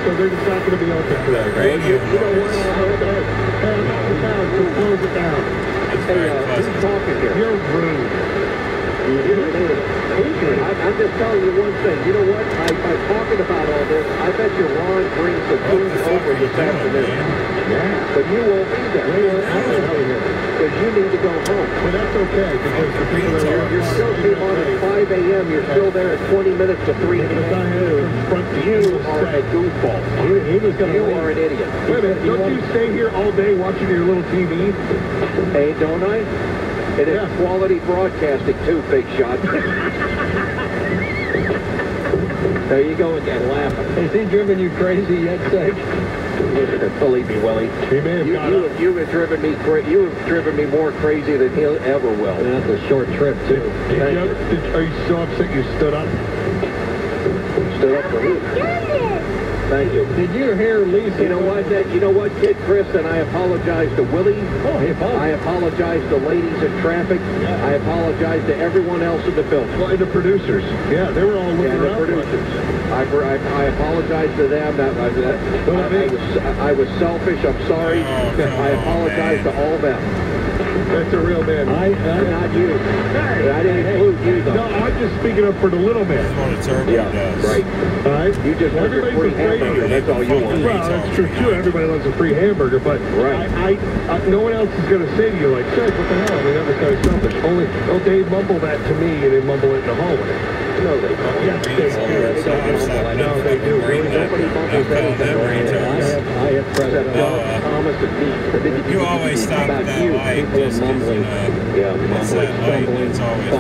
so they're just not going to be open today. Radio. You know what? Hey, I'm out of town, so close it down. Who's talking here? You're rude. I'm just telling you one thing. You know what? By talking about all this, I bet you Ron brings the food over this afternoon. Yeah. But you won't be there. Because you need to go home. But that's okay, because the people that are You're still came on at 5 a.m. You're still there at 20 minutes to 3 If I had to confront You are a goofball. You are an idiot. Wait a minute, don't you stay here all day watching your little TV? Hey, don't I? It is quality broadcasting, too, big shot. There you go again, laughing. Has he driven you crazy yet, Sage? Believe me, Willie. He may have You have driven me me more crazy than he'll ever will. And that's a short trip, too. Are you so upset you stood up? Stood up for who? Thank you. Did you hear Lisa? You know what, Kid Chris, and I apologize to Willie. Oh, he apologized. I apologize to ladies in traffic. Yeah. I apologize to everyone else in the building. Well, and the producers. Yeah, they were all looking And the around. producers. I apologize to them. I was selfish. I'm sorry. I apologize to all them. That's a real man. Not you. I didn't include you, though. No, I'm just speaking up for the little man. That's what a turbo does. Right. All right? You just want your free hamburger. That's all you want. Well, that's true, too. Everybody loves a free hamburger, but Right. no one else is going to say to you, like, Seth, what the hell? I mean, that was kind of selfish. They mumble that to me, and they mumble it in the hallway. No, they don't. Yes, they do. No, they do. Nobody mumbles anything. I have credit. Thomas and Pete. You always stop at that light just because, you know, it's that light that's always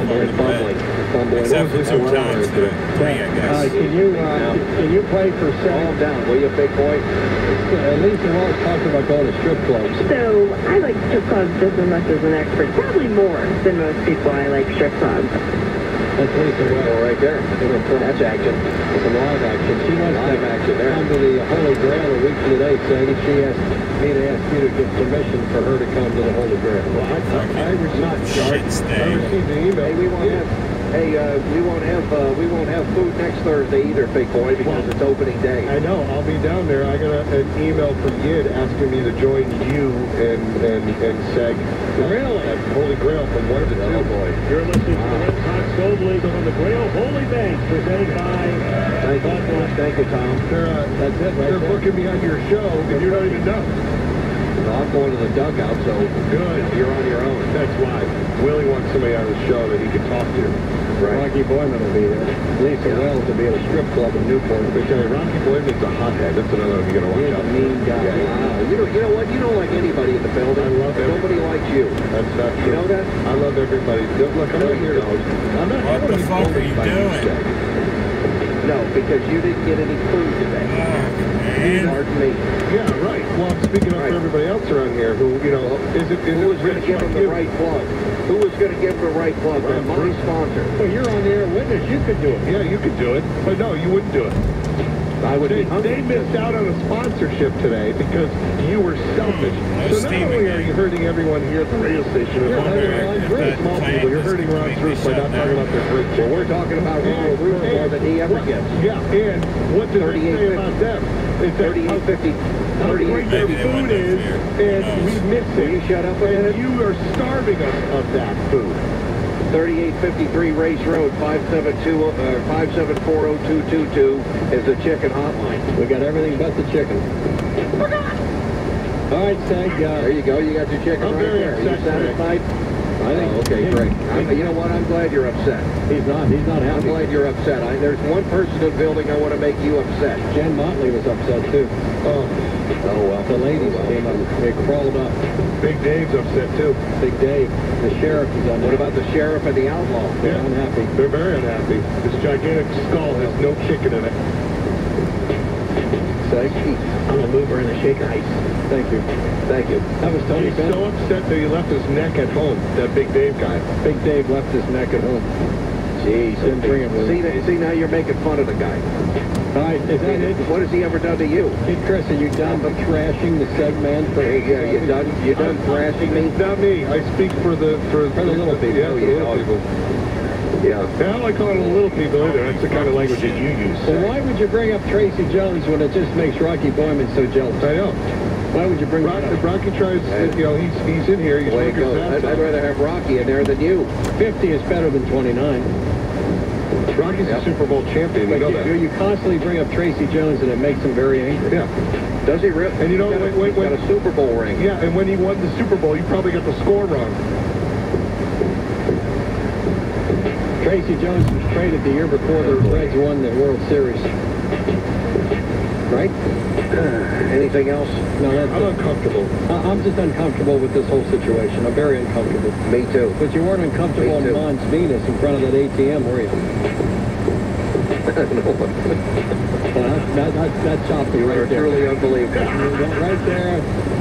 fumbling. Except for 2 times today. 3, I guess. Can you play for Calm down, will you, big boy? Lisa Walsh talked about going to strip clubs. So, I like strip clubs just as much as an expert. Probably more than most people. I like strip clubs. That's Lisa Walsh. Go right there. That's action. It's a live action. She wants Live action there. to come to the Holy Grail a week from today, saying she asked me to ask you to give permission for her to come to the Holy Grail. Well, I was not Shit charged. stay. I received the email. Hey, we won't have food next Thursday either, big boy, because it's opening day. I know. I'll be down there. I got an email from Yid asking me to join you and Seg. Really? At Holy Grail from 1 to 2. Oh, boy. You're listening to the Red Hot Stove League on the Grail Holy Bank, presented by Thank you, Tom. That's it. They're booking me on your show, and you don't even know. I'm going to the dugout, so Good. you're on your own. That's why. Willie wants somebody on his show that he can talk to. Right. Rocky Boyman will be there. Lisa Wells will be at a strip club in Newport. They tell you, Rocky Boyman's a hothead. That's another one you got to watch He's out a for. mean guy. Yeah. Wow. You know what? You don't like anybody in the building. I love him. Nobody likes you. That's not true. You know that? I love everybody. Look, I'm not here to I'm not What the fuck are you doing? No, because you didn't get any food today. Man. Pardon me. Yeah, right. Well, I'm speaking up Right. for everybody else around here who, you know, Who was going to give them the right plug? Who was going to give them the right plug? They're my sponsor. Well, you're on the air witness. You could do it. Yeah, you could do it. But no, you wouldn't do it. I would be They hungry. missed out on a sponsorship today because you were selfish. So not only are you hurting everyone here at the radio station, You're but hurting Ron Bruce. small people, you're hurting Ron Bruce by not talking about their great Well, we're talking about Ronald Bruce more than he ever gets. Yeah, and what does it say about them? It's that 38.50. how great their Maybe they food wouldn't is, interfere. and we miss Will it. you shut up a And minute? you are starving us of that food. 3853 Race Road, 5740222 is the chicken hotline. We got everything but the chicken. All right, Seg. There you go. You got your chicken I'm right very there. Are you upset today. satisfied? I think. Okay, great. You know what? I'm glad you're upset. He's not I'm happy. glad you're upset. There's one person in the building I want to make you upset. Jen Motley was upset, too. Oh, well. The ladies came up. They crawled up. Big Dave's upset too. Big Dave, the sheriff, is on. What about the sheriff and the outlaw? They're unhappy. They're very unhappy. This gigantic skull has no chicken in it. Seg? I'm a mover and a shaker. Thank you. Thank you. That was Tony He's Bennett. so upset that he left his neck at home, that Big Dave guy. Big Dave left his neck at home. Jeez. Didn't bring him with him. See, now you're making fun of the guy. All right, is that it? What has he ever done to you? Hey, Chris, are you done trashing the segment? Yeah, you done thrashing me? Not me. I speak for the little people. Yeah, for the little people. Yeah. I don't like calling them little people either. That's the kind of language that you use. Well, why would you bring up Tracy Jones when it just makes Rocky Boyman so jealous? I know. Why would you bring that up? Rocky tries, you know, he's in here. He's Way it goes. I'd rather have Rocky in there than you. 50 is better than 29. Rocky's a Super Bowl champion. You know that. You constantly bring up Tracy Jones, and it makes him very angry. Yeah. Does he really? And you know, he's got a Super Bowl ring. Yeah, and when he won the Super Bowl, you probably got the score wrong. Tracy Jones was traded the year before the Reds won the World Series. Right? Anything else? No, that's I'm uncomfortable. I'm just uncomfortable with this whole situation. I'm very uncomfortable. Me too. But you weren't uncomfortable in Mons Venus in front of that ATM, were you? That chopped me right there. Truly unbelievable.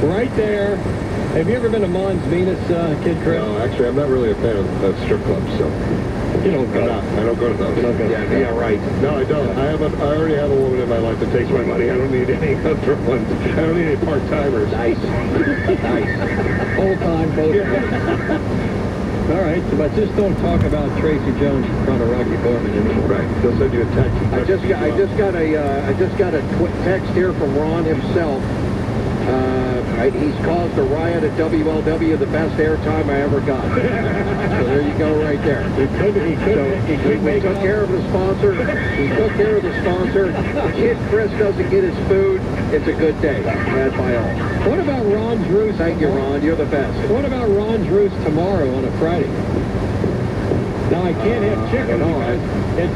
Right there. Have you ever been to Mons Venus, Kid Chris? No, actually, I'm not really a fan of strip clubs, so. You don't go. I don't go to those. You don't go. Yeah, right. No, I don't. I already have a woman in my life that takes my money. I don't need any other ones. I don't need any part-timers. Nice. Nice. Whole time, both. All right, but just don't talk about Tracy Jones in front of Rocky Boyman anymore. Right. They'll send you a text. I just got a text here from Ron himself. He's caused a riot at WLW, the best airtime I ever got. So there you go, right there. He could We took care of the sponsor. He took care of the sponsor. Kid Chris doesn't get his food. It's a good day. Had by all. What about Ron's Roost? Thank you, Ron. You're the best. What about Ron's Roost tomorrow on a Friday? Now, I can't have chicken because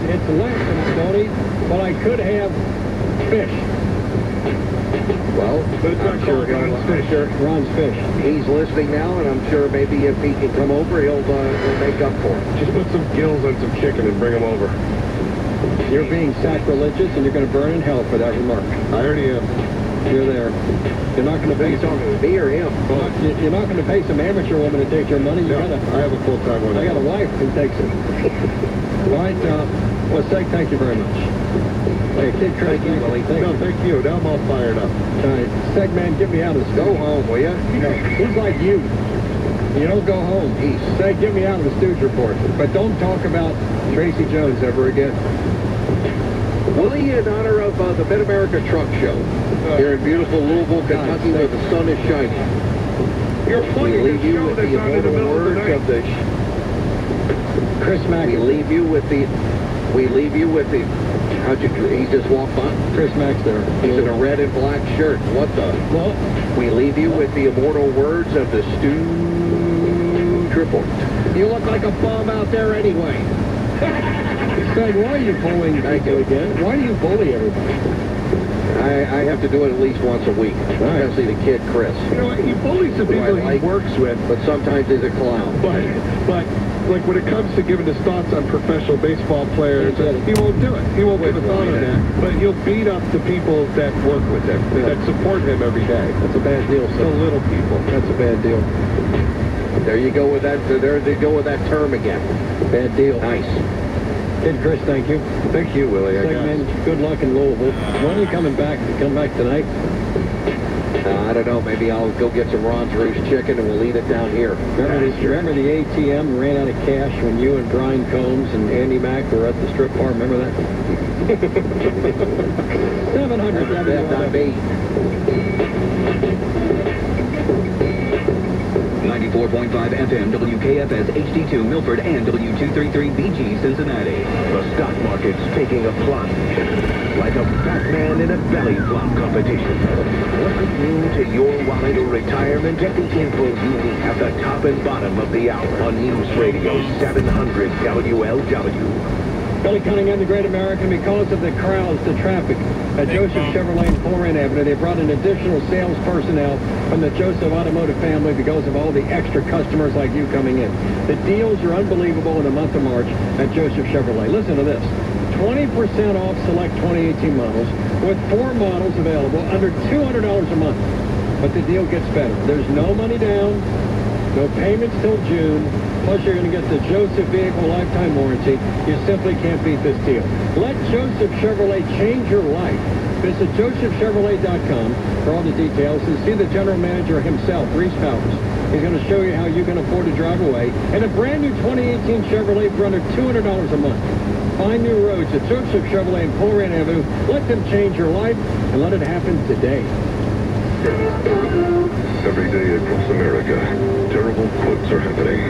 it's less than a Tony, but I could have fish. Well, I'm sure Ron's fish. he's listening now, and I'm sure maybe if he can come over, he'll make up for it. Just put some gills on some chicken and bring them over. You're being sacrilegious, and you're going to burn in hell for that remark. I already am. You're there. You're not going to pay some. Me or him? You're not going to pay some amateur woman to take your money. No, I have a full-time one. I got a wife who takes it. All right, well, Seg, thank you very much. Hey, Kid Chris, Thank you, Willie. No, thank you. Now I'm all fired up. All right, Seg, man, get me out of the studio. Go home, will you? No, he's like you. You don't go home. Seg, get me out of the Stooge Report. But don't talk about Tracy Jones ever again. Willie, in honor of the Mid-America Truck Show here in beautiful Louisville, Kentucky, where the sun is shining. You're We plugging leave the you show with that's the on in the immortal middle of the words of the... Chris Mack. We leave you with the... How'd you... He just walked by? Chris Mack's there. He's in a red and black shirt. What the... Well, We leave you with the immortal words of the Stooge Report. you look like a bum out there anyway. Seg, why are you bullying people again? Why do you bully everybody? I have to do it at least once a week, especially the Kid Chris. You know what? He bullies the people he works with. But sometimes he's a clown. But like when it comes to giving his thoughts on professional baseball players, he won't do it. He won't give a thought on that. But he'll beat up the people that work with him, that support him every day. That's a bad deal, The little people. That's a bad deal. There you go with that. There they go with that term again. Bad deal. Nice. Kid Chris, thank you. Thank you, Willie. Seg, man, good luck in Louisville. When are you coming back? You come back tonight? I don't know. Maybe I'll go get some Ron's Roost chicken and we'll eat it down here. Remember the ATM ran out of cash when you and Brian Combs and Andy Mack were at the strip bar? Remember that? 700 WLW. 94.5 FM WKFS HD2 Milford and W233BG Cincinnati. The stock market's taking a plunge, like a Batman in a belly flop competition. What could mean to your wallet or retirement? Get the info you need at the top and bottom of the hour on News Radio 700 WLW. Billy Cunningham, the Great American, because of the crowds, the traffic at Joseph Chevrolet and Florent Avenue, they brought in additional sales personnel from the Joseph Automotive family because of all the extra customers like you coming in. The deals are unbelievable in the month of March at Joseph Chevrolet. Listen to this. 20% off select 2018 models with 4 models available under $200 a month. But the deal gets better. There's no money down, no payments till June. Plus, you're going to get the Joseph Vehicle Lifetime Warranty. You simply can't beat this deal. Let Joseph Chevrolet change your life. Visit josephchevrolet.com for all the details and see the general manager himself, Reese Powers. He's going to show you how you can afford to drive away in a brand new 2018 Chevrolet for under $200 a month. Find new roads at Joseph Chevrolet and Colerain Avenue. Let them change your life and let it happen today. Every day across America, terrible quotes are happening.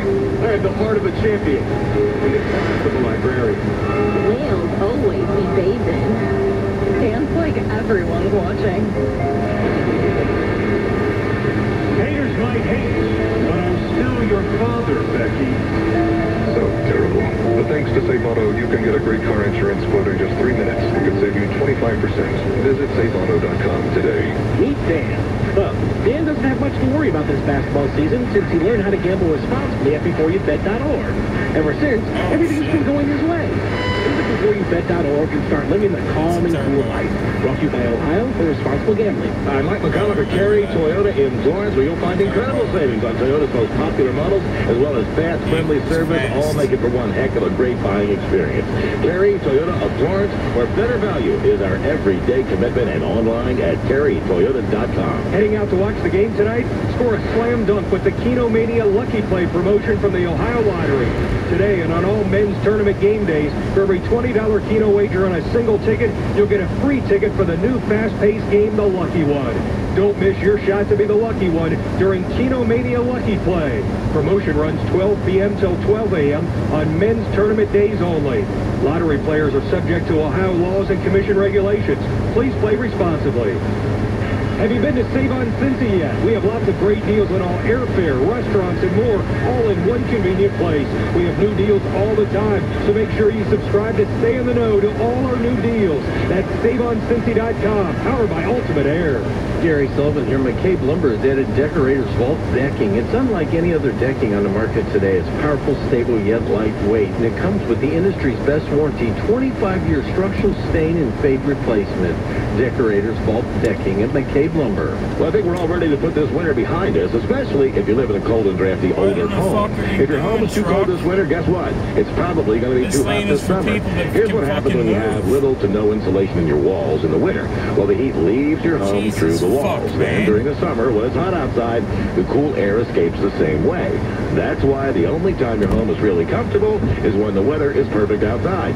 I have the heart of a champion and the class of a librarian. Whales always be bathing. Dance like everyone's watching. Haters might hate, but I'm still your father, Becky. So terrible. But thanks to Save Auto, you can get a great car insurance quote in just 3 minutes. It could save you 25%. Visit SaveAuto.com today. Meet Dan. Dan doesn't have much to worry about this basketball season since he learned how to gamble responsibly at BeforeYouBet.org. Ever since, everything's been going his way. Visit BeforeYouBet.org and start living the calm and cool life. Brought to you by Ohio for Responsible Gambling. I'm Mike McCullough for Kerry Toyota in Florence, where you'll find incredible savings on Toyota's most popular models, as well as fast, friendly service, all make it for one heck of a great buying experience. Kerry Toyota of Florence, where better value is our everyday commitment, and online at KerryToyota.com. Heading out to watch the game tonight? Score a slam dunk with the Keno Mania Lucky Play promotion from the Ohio Lottery. Today and on all men's tournament game days, for every $20 Keno wager on a single ticket, you'll get a free ticket for the new fast-paced game, The Lucky One. Don't miss your shot to be the lucky one during Keno Mania Lucky Play. Promotion runs 12 p.m. till 12 a.m. on men's tournament days only. Lottery players are subject to Ohio laws and commission regulations. Please play responsibly. Have you been to Save on Cincy yet? We have lots of great deals on all airfare, restaurants, and more, all in one convenient place. We have new deals all the time, so make sure you subscribe to stay in the know to all our new deals. That's SaveOnCincy.com, powered by Ultimate Air. Gary Sullivan here. McCabe Lumber has added Decorators Vault decking. It's unlike any other decking on the market today. It's powerful, stable, yet lightweight, and it comes with the industry's best warranty, 25-year structural stain and fade replacement. Decorators Vault decking at McCabe Lumber. Well, I think we're all ready to put this winter behind us, especially if you live in a cold and drafty older home. If your home is too cold this winter, guess what? It's probably going to be too hot this summer. Here's what happens when you have little to no insulation in your walls in the winter. Well, the heat leaves your home through the walls. And during the summer, when it's hot outside, the cool air escapes the same way. That's why the only time your home is really comfortable is when the weather is perfect outside.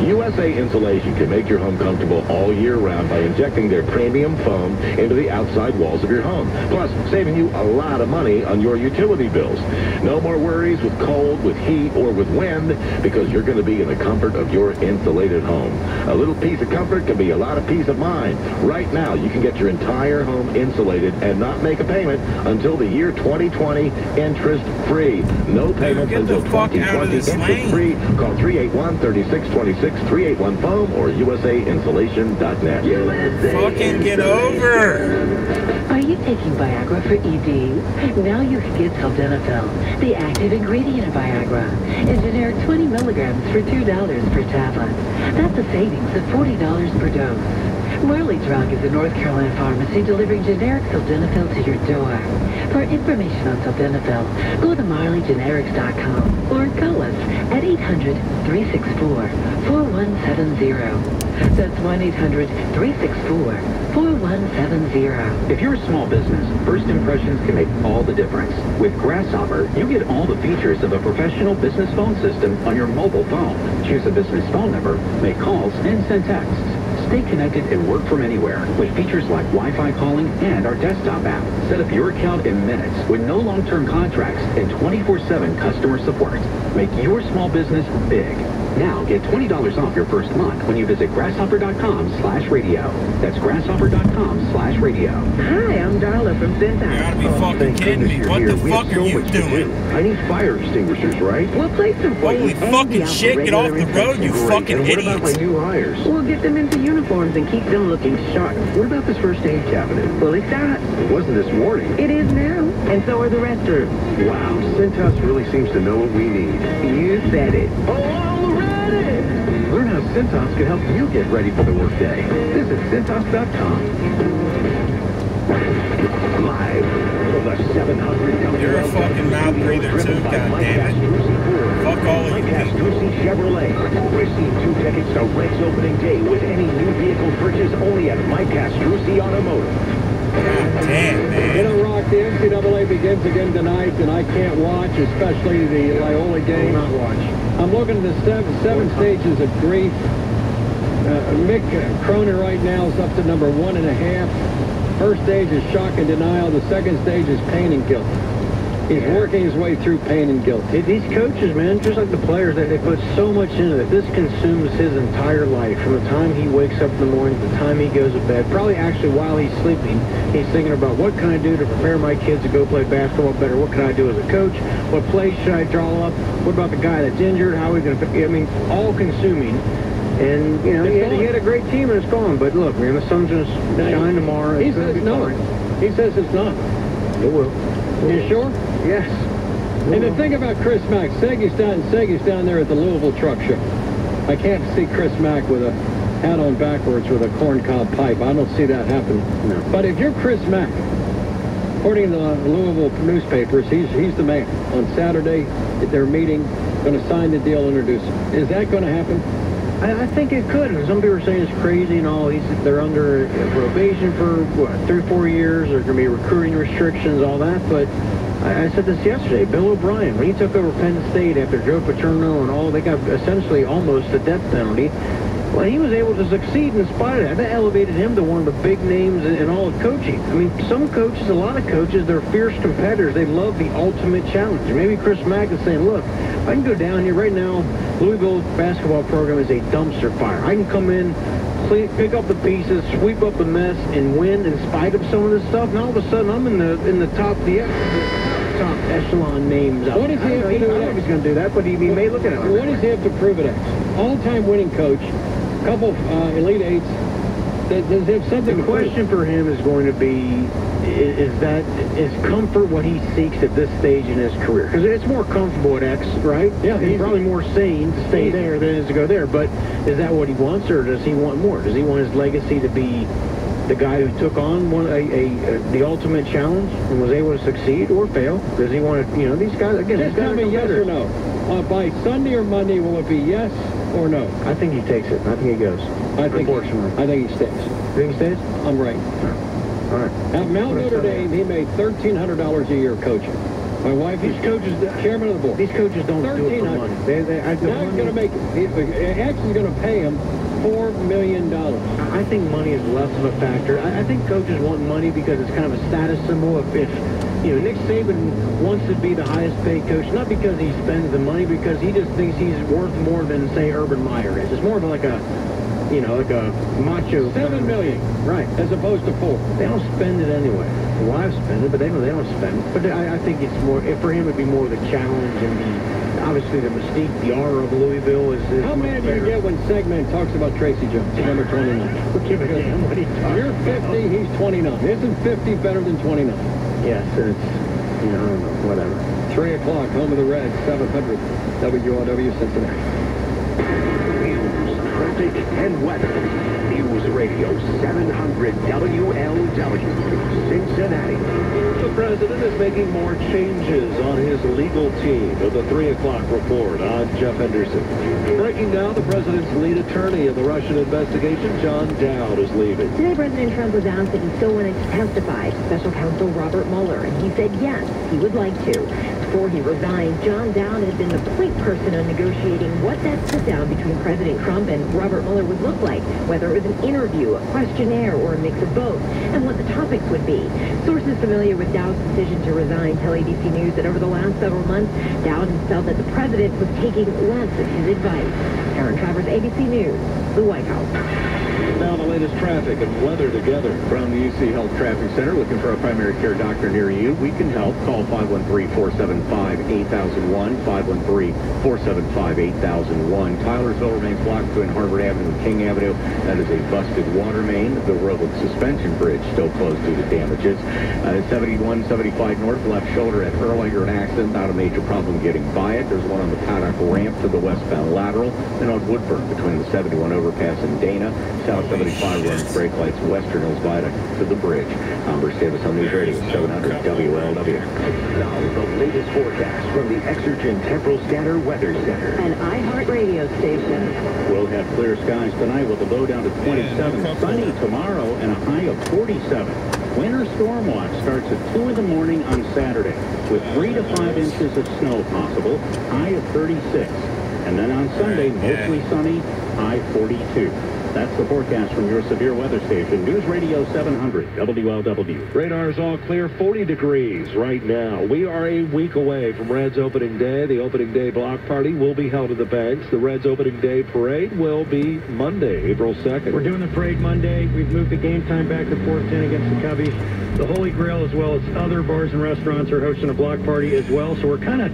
USA Insulation can make your home comfortable all year round by injecting their premium foam into the outside walls of your home, plus saving you a lot of money on your utility bills. No more worries with cold, with heat, or with wind, because you're going to be in the comfort of your insulated home. A little piece of comfort can be a lot of peace of mind. Right now, you can get your entire home insulated and not make a payment until the year 2020, interest-free. No payments until 2020, interest-free. Call 381-3626, 381-FOAM, or USAinsulation.net. Fucking get over! Are you taking Viagra for ED? Now you can get Sildenafil, the active ingredient of Viagra, in generic 20 milligrams for $2 per tablet. That's a savings of $40 per dose. Marley Drug is a North Carolina pharmacy delivering generic Sildenafil to your door. For information on Sildenafil, go to MarleyGenerics.com or call us at 800-364-4170. That's 1-800-364-4170. If you're a small business, first impressions can make all the difference. With Grasshopper, you get all the features of a professional business phone system on your mobile phone. Choose a business phone number, make calls, and send texts. Stay connected and work from anywhere with features like Wi-Fi calling and our desktop app. Set up your account in minutes with no long-term contracts and 24/7 customer support. Make your small business big. Now get $20 off your first month when you visit grasshopper.com/radio. That's grasshopper.com/radio. Hi, I'm Darla from You gotta be fucking kidding me. What the fuck are you doing? I need fire extinguishers, right? We'll place them for Holy you. and fucking the shit, get off the road, you fucking And what about my idiots. new hires? We'll get them into uniforms and keep them looking sharp. What about this first aid cabinet? Fully stocked. It wasn't this morning. It is now, and so are the restrooms. Wow, Cintas really seems to know what we need. You said it. Learn how Cintas can help you get ready for the workday. Visit Cintas.com. Live from the 700 You're a fucking mouth breather too, goddammit. Fuck all of you people. Chevrolet. Receive 2 tickets to Red's opening day with any new vehicle purchase only at Mike Castrucci Automotive. God damn, man. You know, Rock, the NCAA begins again tonight, and I can't watch, especially the Loyola game. Not watch. I'm looking at the seven stages of grief. Mick Cronin right now is up to number 1.5. First stage is shock and denial. The second stage is pain and guilt. He's working his way through pain and guilt. These coaches, man, just like the players, they put so much into it. This consumes his entire life. From the time he wakes up in the morning to the time he goes to bed, probably actually while he's sleeping, he's thinking about what can I do to prepare my kids to go play basketball better? What can I do as a coach? What plays should I draw up? What about the guy that's injured? How are we going to... I mean, all consuming. And, you know, he had a great team and it's gone. But look, man, the sun's going to shine tomorrow. He says no. He says it's not. It will. You sure? Yes. And the thing about Chris Mack, Seggy's down there at the Louisville Truck Show. I can't see Chris Mack with a hat on backwards with a corncob pipe. I don't see that happen. No. But if you're Chris Mack, according to the Louisville newspapers, he's the man. On Saturday, at their meeting, going to sign the deal, introduce him. Is that going to happen? I think it could. And some people are saying it's crazy and all. They're under probation for, what, 3-4 years. There's going to be recruiting restrictions, all that. But I said this yesterday. Bill O'Brien, when he took over Penn State after Joe Paterno and all, they got essentially almost a death penalty. Well, he was able to succeed in spite of that. That elevated him to one of the big names in all of coaching. I mean, some coaches, a lot of coaches, they're fierce competitors. They love the ultimate challenge. And maybe Chris Mack is saying, look, I can go down here right now. Louisville basketball program is a dumpster fire. I can come in, pick up the pieces, sweep up the mess, and win in spite of some of this stuff. And all of a sudden, I'm in the top echelon names. What does he have to do? I don't know if he's going to do that, but he may look at it. What does he have to prove it as? All-time winning coach, couple Elite Eights. Does he have something? The question for him is going to be, is comfort what he seeks at this stage in his career? Because it's more comfortable at X, right? Yeah. He's probably more sane to stay there than it is to go there. But is that what he wants, or does he want more? Does he want his legacy to be the guy who took on the ultimate challenge and was able to succeed or fail? Does he want to, these guys, again, just tell me yes or no. By Sunday or Monday, will it be yes or no? I think he takes it. I think he goes. Unfortunately. I think he stays. You think he stays? I'm right. All right. At Mount Notre Dame, he made $1,300 a year coaching. My wife is chairman of the board. These coaches don't do it for money. Now he's going to make it. X is going to pay him $4 million. I think money is less of a factor. I think coaches want money because it's kind of a status symbol. If Nick Saban wants to be the highest paid coach, not because he spends the money, because he just thinks he's worth more than, say, Urban Meyer is. It's more of like a macho. $7 million. Right. As opposed to $4. They don't spend it anyway. The wives spend it, but they don't spend it. But I think it's more, for him, it'd be more the challenge and obviously the mystique, the aura of Louisville is how mad do you get when Segment talks about Tracy Jones, number 29? Give a damn what he talks You're 50, he's 29. Isn't 50 better than 29? Yes, and it's, I don't know, whatever. 3 o'clock, home of the Reds, 700 WRW Cincinnati. News, traffic, and weather. News Radio 700 WLW, Cincinnati. The president is making more changes on his legal team. With the 3 o'clock report, I'm Jeff Henderson. Breaking down, the president's lead attorney in the Russian investigation, John Dowd, is leaving. Today, President Trump was asked if he still wanted to testify to Special Counsel Robert Mueller, and he said yes, he would like to. Before he resigned, John Dowd had been the point person on negotiating what that sit-down between President Trump and Robert Mueller would look like, whether it was an interview, a questionnaire, or a mix of both, and what the topics would be. Sources familiar with Dowd's decision to resign tell ABC News that over the last several months, Dowd has felt that the president was taking less of his advice. Aaron Travers, ABC News, the White House. Now the latest traffic and weather together. From the UC Health Traffic Center, looking for a primary care doctor near you. We can help. Call 513-475-8001, 513-475-8001. Tylersville remains blocked between Harvard Avenue and King Avenue. That is a busted water main. The Roebuck Suspension Bridge still closed due to damages. 71-75 north, left shoulder at Erlanger, an accident. Not a major problem getting by it. There's one on the Paddock ramp to the westbound lateral. Then on Woodburn between the 71 overpass and Dana. South southbound 75 runs brake lights Western Hills Viaduct to the bridge. I'm Bruce Davis on News Radio 700 WLW. Now, the latest forecast from the Exergen Temporal Scanner Weather Center. An iHeart radio station. We'll have clear skies tonight with a low down to 27. Sunny tomorrow and a high of 47. Winter storm watch starts at 2 in the morning on Saturday with 3 to 5 inches of snow possible, high of 36. And then on Sunday, mostly sunny, high 42. That's the forecast from your severe weather station, News Radio 700 WLW. Radar's all clear, 40 degrees right now. We are a week away from Reds opening day. The opening day block party will be held at the Banks. The Reds opening day parade will be Monday, April 2nd. We're doing the parade Monday. We've moved the game time back to 4:10 against the Cubbies. The Holy Grail, as well as other bars and restaurants, are hosting a block party as well. So we're kind of,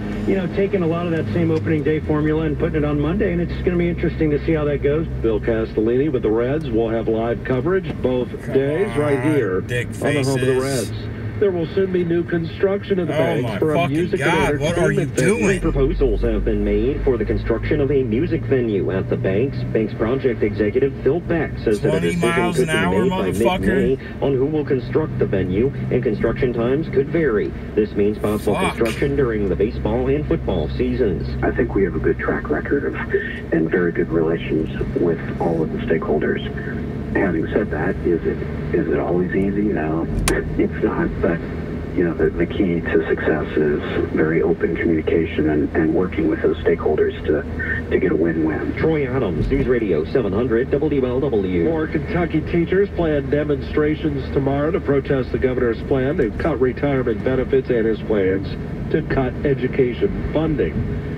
taking a lot of that same opening day formula and putting it on Monday, and it's going to be interesting to see how that goes. Bill Castellini with the Reds will have live coverage both days right here on the home of the Reds. There will soon be new construction of the Banks for a music and entertainment what are you doing? Proposals have been made for the construction of a music venue at the Banks. Banks project executive Phil Beck says that a decision could be made by mid-May on who will construct the venue, and construction times could vary. This means possible construction during the baseball and football seasons. I think we have a good track record of and very good relations with all of the stakeholders. Having said that, is it always easy? No, it's not. But the key to success is very open communication and working with those stakeholders to get a win-win. Troy Adams, News Radio 700 WLW. More Kentucky teachers plan demonstrations tomorrow to protest the governor's plan to cut retirement benefits and his plans to cut education funding.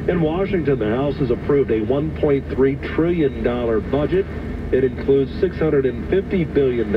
In Washington, the House has approved a $1.3 trillion budget. It includes $650 billion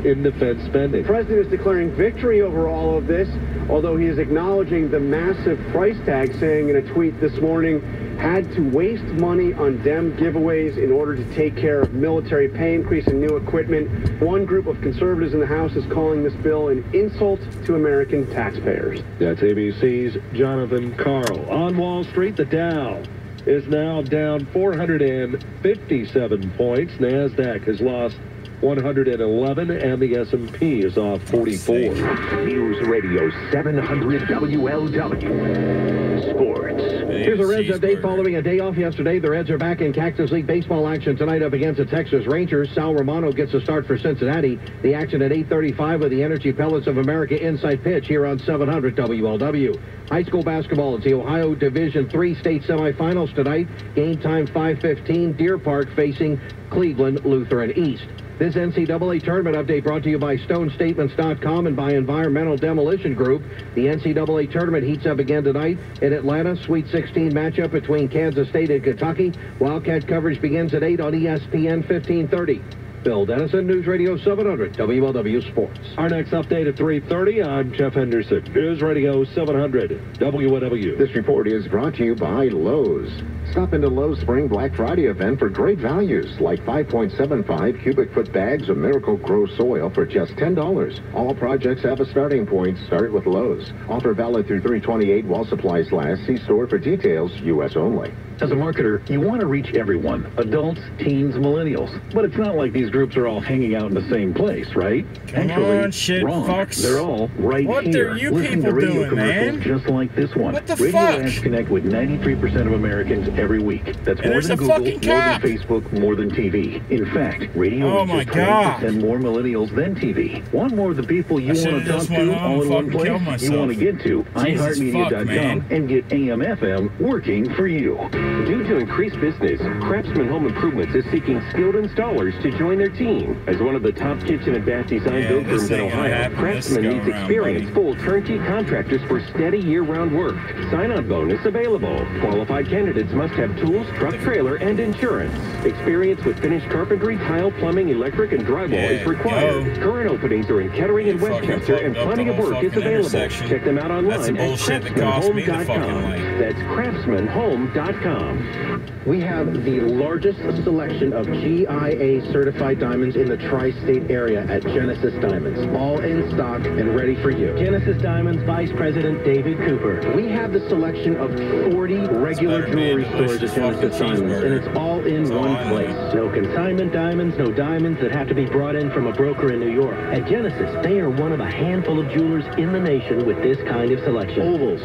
in defense spending. The president is declaring victory over all of this, although he is acknowledging the massive price tag, saying in a tweet this morning, had to waste money on Dem giveaways in order to take care of military pay increase and new equipment. One group of conservatives in the House is calling this bill an insult to American taxpayers. That's ABC's Jonathan Carl. On Wall Street, the Dow is now down 457 points. NASDAQ has lost 111, and the S&P is off 44. News Radio 700 WLW. Sports. Here's a Reds update following a day off yesterday. The Reds are back in Cactus League baseball action tonight up against the Texas Rangers. Sal Romano gets a start for Cincinnati. The action at 8:35 with the Energy Pellets of America inside pitch here on 700 WLW. High school basketball is the Ohio Division III state semifinals tonight. Game time 5:15. Deer Park facing Cleveland Lutheran East. This NCAA tournament update brought to you by StoneStatements.com and by Environmental Demolition Group. The NCAA tournament heats up again tonight in Atlanta. Sweet 16 matchup between Kansas State and Kentucky. Wildcat coverage begins at 8 on ESPN 1530. Bill Dennison, News Radio 700 WLW Sports. Our next update at 3:30. I'm Jeff Henderson, News Radio 700 WLW. This report is brought to you by Lowe's. Stop into Lowe's Spring Black Friday event for great values like 5.75 cubic foot bags of Miracle Grow soil for just $10. All projects have a starting point. Start with Lowe's. Offer valid through 3/28 while supplies last. See store for details. U.S. only. As a marketer, you want to reach everyone, adults, teens, millennials. But it's not like these groups are all hanging out in the same place, right? Wrong. They're all right what here. What are you Listen people to radio doing, commercials man? just like this one. What the radio fuck? ads connect with 93% of Americans every week. That's more than Google, more than Facebook, more than TV. In fact, radio is just 20% more millennials than TV. Want more of the people you want to talk to all in one place? You want to get to iHeartMedia.com and get AM/FM working for you. Due to increased business, Craftsman Home Improvements is seeking skilled installers to join their team. As one of the top kitchen and bath design build firms in Ohio, Craftsman needs experienced full turnkey contractors for steady year-round work. Sign-on bonus available. Qualified candidates must have tools, truck trailer, and insurance. Experience with finished carpentry, tile, plumbing, electric, and drywall is required. Current openings are in Kettering and Westchester, and plenty of work is available. Check them out online at craftsmanhome.com. That's craftsmanhome.com. We have the largest selection of GIA certified diamonds in the tri-state area at Genesis Diamonds. All in stock and ready for you. Genesis Diamonds Vice President David Cooper. We have the selection of 40 regular jewelry stores at Genesis Diamonds, and it's all in one place. No consignment diamonds, no diamonds that have to be brought in from a broker in New York. At Genesis, they are one of a handful of jewelers in the nation with this kind of selection. Ovals,